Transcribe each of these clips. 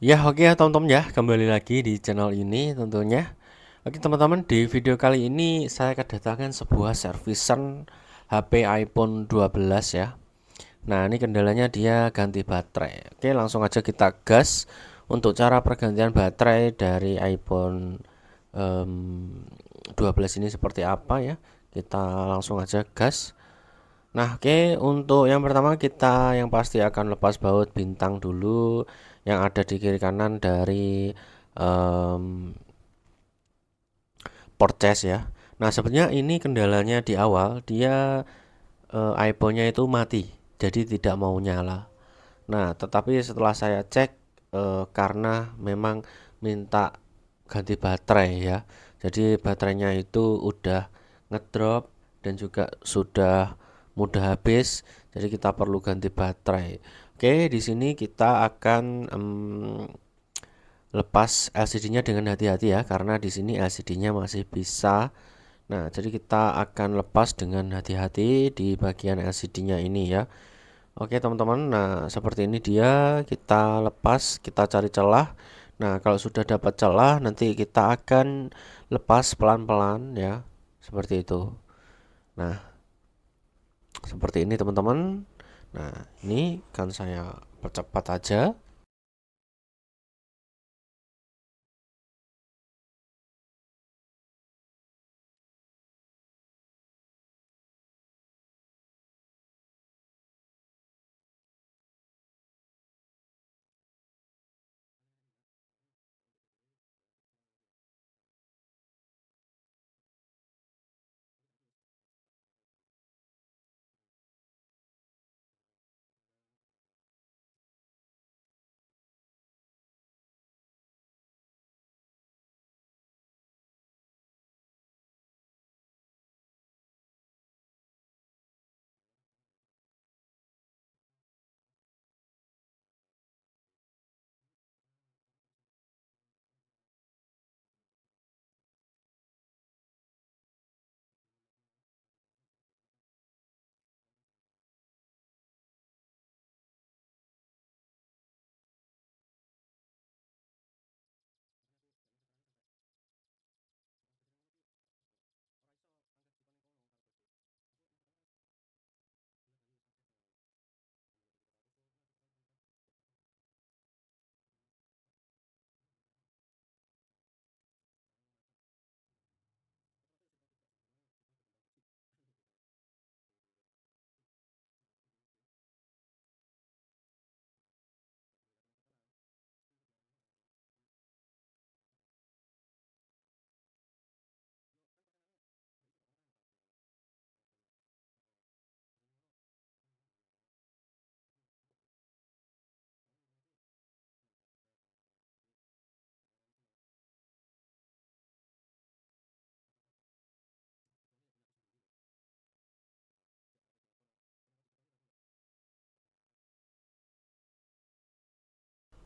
Ya, oke ya teman-teman ya, kembali lagi di channel ini tentunya. Oke teman-teman, di video kali ini saya kedatangan sebuah servisan HP iPhone 12 ya. Nah, ini kendalanya dia ganti baterai. Oke, langsung aja kita gas untuk cara pergantian baterai dari iPhone em, 12 ini seperti apa ya. Kita langsung aja gas. Nah, oke, untuk yang pertama kita yang pasti akan lepas baut bintang dulu yang ada di kiri kanan dari em, port cas ya. Nah, sebenarnya ini kendalanya di awal dia iPhone-nya itu mati, jadi tidak mau nyala. Nah, tetapi setelah saya cek karena memang minta ganti baterai ya. Jadi baterainya itu udah ngedrop dan juga sudah mudah habis. Jadi kita perlu ganti baterai. Oke, di sini kita akan lepas LCD-nya dengan hati-hati ya, karena di sini LCD-nya masih bisa. Nah, jadi kita akan lepas dengan hati-hati di bagian LCD-nya ini ya. Oke teman-teman, nah seperti ini dia, kita lepas, kita cari celah. Nah kalau sudah dapat celah, nanti kita akan lepas pelan-pelan ya, seperti itu. Nah seperti ini teman-teman. Nah ini kan saya percepat aja.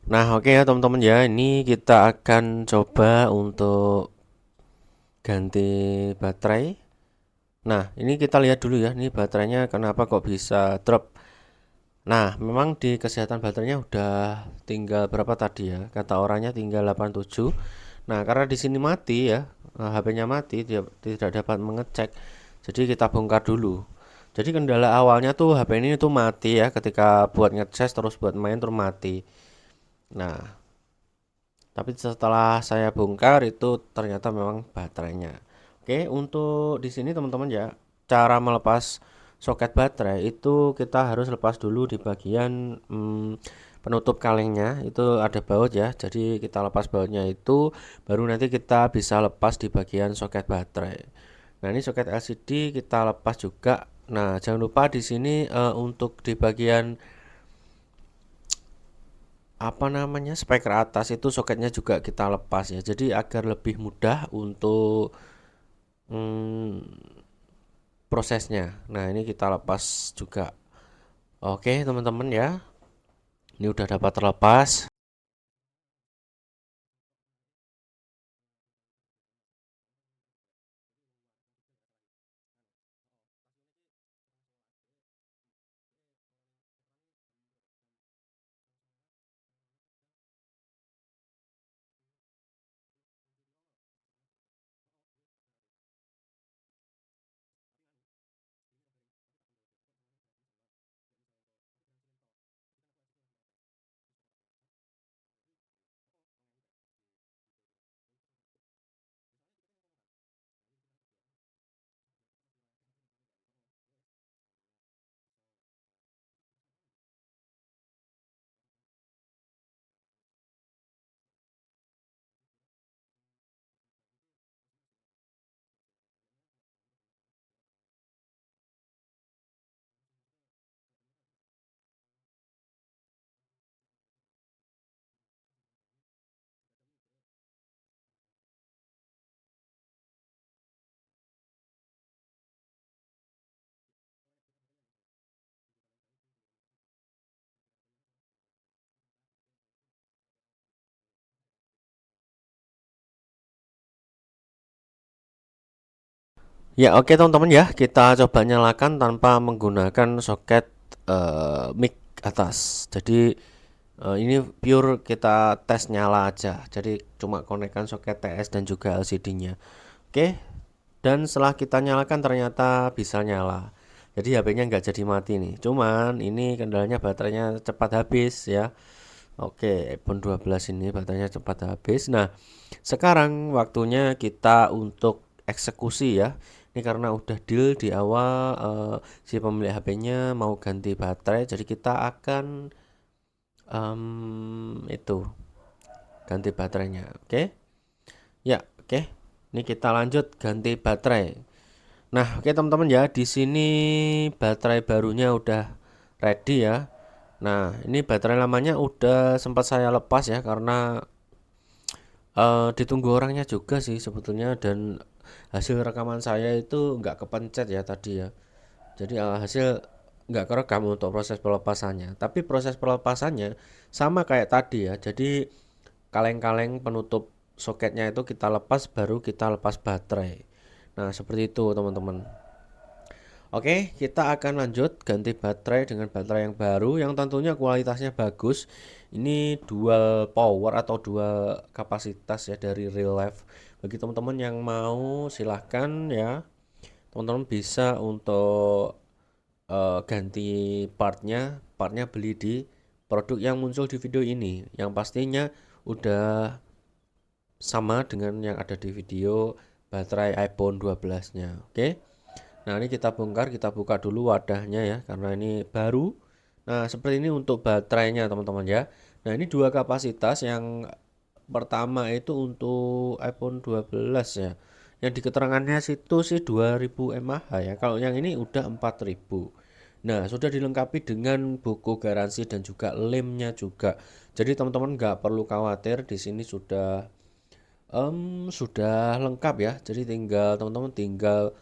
Nah oke ya teman-teman ya, ini kita akan coba untuk ganti baterai. Nah ini kita lihat dulu ya, ini baterainya kenapa kok bisa drop. Nah, memang di kesehatan baterainya udah tinggal berapa tadi ya? Kata orangnya tinggal 87. Nah, karena di sini mati ya, HP-nya mati, dia tidak dapat mengecek. Jadi kita bongkar dulu. Jadi kendala awalnya tuh HP ini tuh mati ya, ketika buat ngecas terus buat main terus mati. Nah, tapi setelah saya bongkar itu ternyata memang baterainya. Oke, untuk di sini teman-teman ya, cara melepas soket baterai itu kita harus lepas dulu di bagian penutup kalengnya itu ada baut ya. Jadi kita lepas bautnya itu baru nanti kita bisa lepas di bagian soket baterai. Nah, ini soket LCD kita lepas juga. Nah, jangan lupa di sini untuk di bagian apa namanya speaker atas itu soketnya juga kita lepas ya, jadi agar lebih mudah untuk hmm, prosesnya. Nah ini kita lepas juga. Oke teman-teman ya, ini udah dapat terlepas. Ya, oke teman-teman ya, kita coba nyalakan tanpa menggunakan soket mic atas. Jadi ini pure kita tes nyala aja. Jadi cuma konekkan soket TS dan juga LCD-nya. Oke, dan setelah kita nyalakan ternyata bisa nyala. Jadi HP-nya nggak jadi mati nih. Cuman ini kendalanya baterainya cepat habis ya. Oke, iPhone 12 ini baterainya cepat habis. Nah, sekarang waktunya kita untuk eksekusi ya. Ini karena udah deal di awal, si pemilik HP-nya mau ganti baterai, jadi kita akan itu ganti baterainya. Oke? Ya, oke. Ini kita lanjut ganti baterai. Nah, oke teman-teman ya, di sini baterai barunya udah ready ya. Nah, ini baterai lamanya udah sempat saya lepas ya karena ditunggu orangnya juga sih sebetulnya, dan hasil rekaman saya itu nggak kepencet ya tadi ya. Jadi hasil nggak kerekam untuk proses pelepasannya. Tapi proses pelepasannya sama kayak tadi ya. Jadi kaleng-kaleng penutup soketnya itu kita lepas, baru kita lepas baterai. Nah, seperti itu teman-teman. Oke, kita akan lanjut ganti baterai dengan baterai yang baru yang tentunya kualitasnya bagus. Ini dual power atau dual kapasitas ya dari real life. Bagi teman-teman yang mau silahkan ya, teman-teman bisa untuk ganti partnya beli di produk yang muncul di video ini. Yang pastinya udah sama dengan yang ada di video baterai iPhone 12-nya. Oke. Nah, ini kita bongkar, kita buka dulu wadahnya ya, karena ini baru. Nah, seperti ini untuk baterainya teman-teman ya. Nah, ini dua kapasitas. Yang pertama itu untuk iPhone 12 ya. Yang di keterangannya situ sih 2000 mAh ya. Kalau yang ini udah 4000. Nah, sudah dilengkapi dengan buku garansi dan juga lemnya juga. Jadi teman-teman nggak perlu khawatir, di sini sudah lengkap ya. Jadi tinggal teman-teman tinggal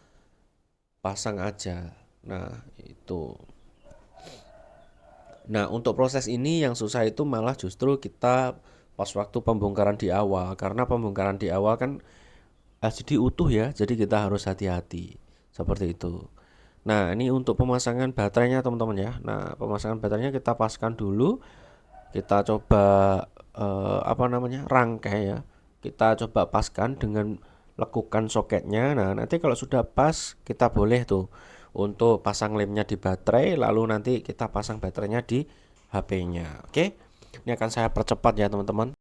pasang aja. Nah, itu. Nah, untuk proses ini yang susah itu malah justru kita pas waktu pembongkaran di awal. Karena pembongkaran di awal kan LCD utuh ya, jadi kita harus hati-hati. Seperti itu. Nah, ini untuk pemasangan baterainya teman-teman ya. Nah, pemasangan baterainya kita paskan dulu. Kita coba apa namanya? Rangkai ya. Kita coba paskan dengan lekukan soketnya. Nah, nanti kalau sudah pas, kita boleh tuh untuk pasang lemnya di baterai, lalu nanti kita pasang baterainya di HP-nya. Oke? Ini akan saya percepat ya, teman-teman.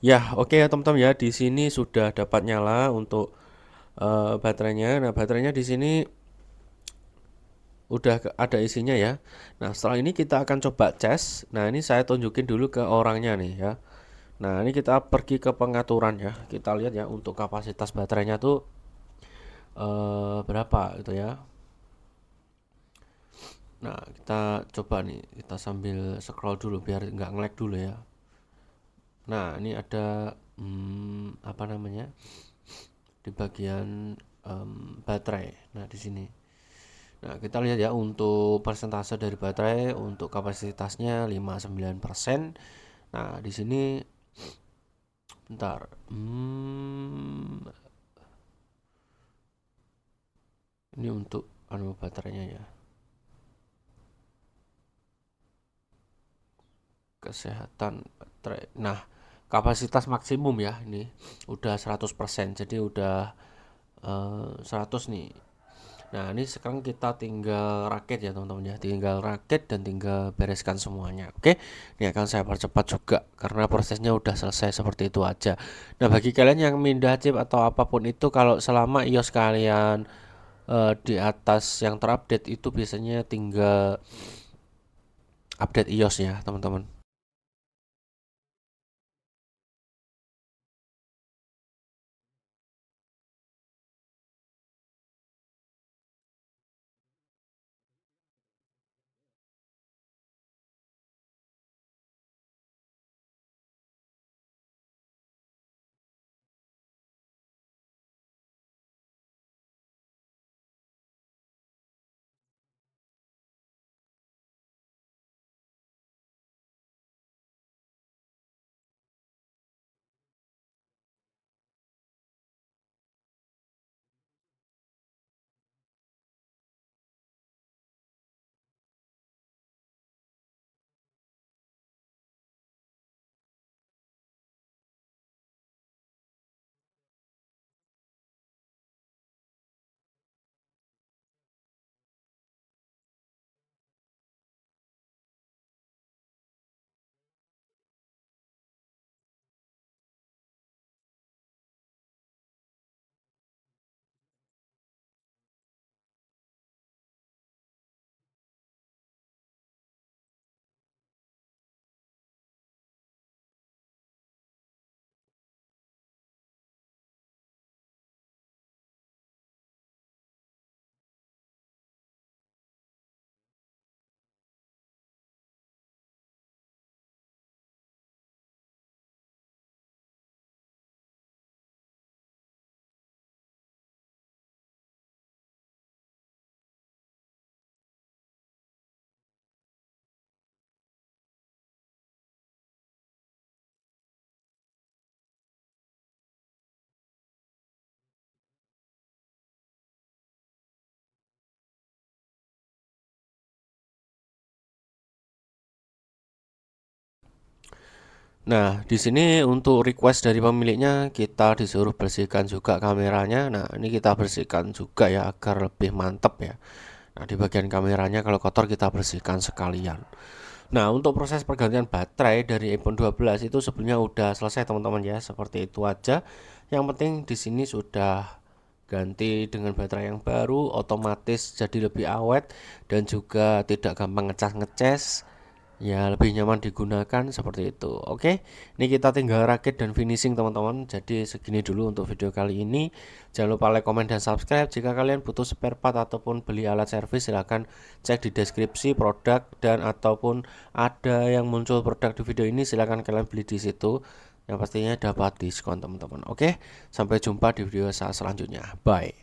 Ya, oke ya teman-teman ya, di sini sudah dapat nyala untuk baterainya. Nah, baterainya di sini udah ada isinya ya. Nah, setelah ini kita akan coba cas. Nah, ini saya tunjukin dulu ke orangnya nih ya. Nah, ini kita pergi ke pengaturan ya. Kita lihat ya untuk kapasitas baterainya tuh berapa gitu ya. Nah, kita coba nih, kita sambil scroll dulu biar nggak nge-lag dulu ya. Nah, ini ada apa namanya? Di bagian baterai. Nah, di sini. Nah, kita lihat ya untuk persentase dari baterai untuk kapasitasnya 59%. Nah, di sini bentar. Ini untuk baterainya ya. Kesehatan baterai. Nah, kapasitas maksimum ya ini udah 100%. Jadi udah 100 nih. Nah, ini sekarang kita tinggal rakit ya teman-teman ya. Tinggal rakit dan tinggal bereskan semuanya. Oke. Ini akan saya percepat juga karena prosesnya udah selesai seperti itu aja. Nah, bagi kalian yang mindah chip atau apapun itu, kalau selama iOS kalian di atas yang terupdate, itu biasanya tinggal update iOS ya teman-teman. Nah, di sini untuk request dari pemiliknya kita disuruh bersihkan juga kameranya. Nah, ini kita bersihkan juga ya agar lebih mantap ya. Nah, di bagian kameranya kalau kotor kita bersihkan sekalian. Nah, untuk proses pergantian baterai dari iPhone 12 itu sebenarnya udah selesai teman-teman ya. Seperti itu aja. Yang penting di sini sudah ganti dengan baterai yang baru, otomatis jadi lebih awet dan juga tidak gampang ngecas-ngeces. Ya, lebih nyaman digunakan seperti itu. Oke, ini kita tinggal rakit dan finishing teman-teman. Jadi segini dulu untuk video kali ini. Jangan lupa like, komen, dan subscribe. Jika kalian butuh spare part ataupun beli alat servis, silahkan cek di deskripsi produk, dan ataupun ada yang muncul produk di video ini, silahkan kalian beli di situ. Yang pastinya dapat diskon teman-teman. Oke, sampai jumpa di video saya selanjutnya. Bye.